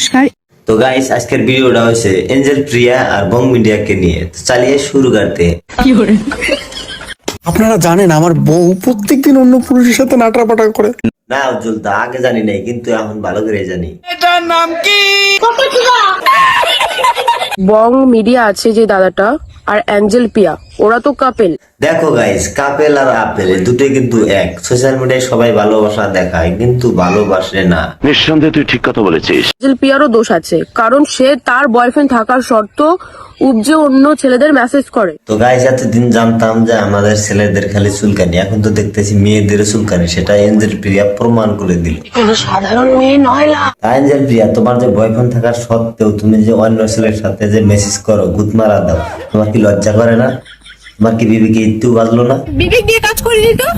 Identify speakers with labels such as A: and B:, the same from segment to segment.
A: নমস্কার।
B: তো গাইস আজকের ভিডিওটা হচ্ছে এঞ্জেল প্রিয়া আর বং মিডিয়াকে নিয়ে। তো চালিয়ে শুরু করতে।
C: আপনারা জানেন আমার বউ প্রত্যেকদিন অন্য পুরুষের সাথে নাটাপাটা করে।
B: না উজ্জ্বল, তা আগে জানি নাই, কিন্তু এখন ভালো করে জানি।
D: বং মিডিয়া আছে যে দাদাটা আর অ্যাঞ্জেল পিয়া, ওরা তো কাপেল।
B: দেখো গাইস, কাপেল আর আপেল দুটোই কিন্তু এক। সোশ্যাল মিডিয়ায় সবাই ভালোবাসা দেখায়, কিন্তু ভালোবাসে না।
E: নিঃসন্দেহে তুই ঠিক কথা বলেছিস।
D: অ্যাঞ্জেল পিয়ারও দোষ আছে, কারণ সে তার বয়ফ্রেন্ড থাকার সত্ত্বেও উপজে অন্য ছেলেদের মেসেজ করে।
B: তো গাইস, এতদিন জানতাম যে আমাদের ছেলেদের খালি চুলকানি, এখন তো দেখতেছি মেয়েদের চুলকানি। সেটা এঞ্জেল প্রিয়া প্রমাণ করে দিল।
D: কোনো সাধারণ মেয়ে নয়।
B: এঞ্জেল প্রিয়া, তোমার যে বয়ফ্রেন্ড থাকার সত্ত্বেও তুমি যে অন্য ছেলের সাথে যে মেসেজ করো, গুদ মারা দাও, তোমার কি লজ্জা করে না? তোমার কি বিবেকে একটু বাজলো না?
A: বিবেক দিয়ে কাজ করিনি তো,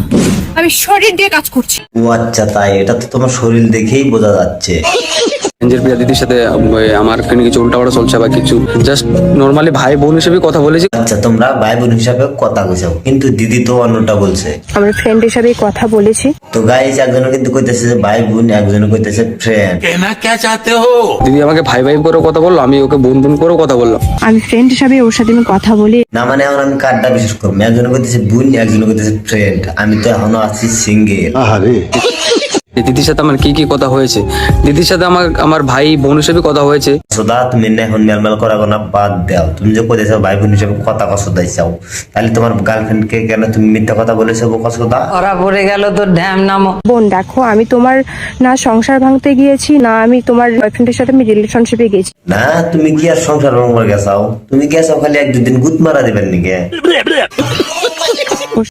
A: আমি শরীর দিয়ে কাজ করছি।
B: ও আচ্ছা, তাই? এটা তো তোমার শরীর দেখেই বোঝা যাচ্ছে।
F: এঞ্জেল প্রিয়া দিদির সাথে আমার কিছু উল্টাপাল্টা চলছে বা কিছু জাস্ট নর্মালি ভাই বোন হিসেবে কথা বলেছি।
B: আচ্ছা, তোমরা ভাই বোন হিসাবে কথা কইছাও, কিন্তু দিদি তো অন্যটা বলছে।
A: আমরা ফ্রেন্ড হিসাবে কথা বলেছি।
B: তো গাইস, একজনে কিন্তু কইতেছে যে ভাই বোন, একজনে কইতেছে ফ্রেন্ড।
F: দিদি আমাকে ভাই ভাই করে কথা বললো, আমি ওকে বোন বোন করেও কথা বললাম।
A: আমি ফ্রেন্ড হিসাবে ওর সাথে আমি কথা বলি।
B: না মানে এখন আমি কার্ডটা বিশেষ করবো। একজনে কইতেছে বোন, একজনে কইতেছে ফ্রেন্ড। আমি তো এখনো আছি সিঙ্গেল।
F: দিদির সাথে আমার কি কি কথা হয়েছে, দিদির সাথে আমার ভাই বোন হিসেবে কথা হয়েছে।
B: সোদা, তুমি না এখন মেলমেল করা না, বাদ দাও। তুমি যে কইতেছো ভাই বোন হিসেবে কথা কসদাই চাও, তাহলে তোমার গার্লফ্রেন্ড কে কেন তুমি মিথ্যা কথা বলেছো কসদা?
G: ওরা পড়ে গেল তোর ঢ্যাম নামো।
A: বোন দেখো, আমি তোমার না সংসার ভাঙতে গিয়েছি, না আমি তোমার বয়ফ্রেন্ডের সাথে আমি রিলেশনশিপে গেছি।
B: না, তুমি কি আর সংসার ভঙ্গ গেছাও? তুমি গেছাও খালি এক দুদিন গুদ মারা দিবেন নাকি?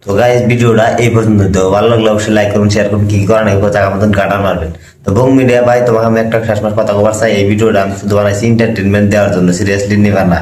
B: তো গাইস, ভিডিওটা এই পর্যন্ত। তো ভালো লাগলে অবশ্যই লাইক করুন, শেয়ার করুন, কি করেন জায়গা মতন কাটা মারবেন। তো বং মিডিয়া ভাই, তোমাকে আমি একটা শেষ মাস কথা বলবার চাই। এই ভিডিওটা আমি শুধু বানাইছি এন্টারটেনমেন্ট দেওয়ার জন্য, সিরিয়াসলি নিবা না।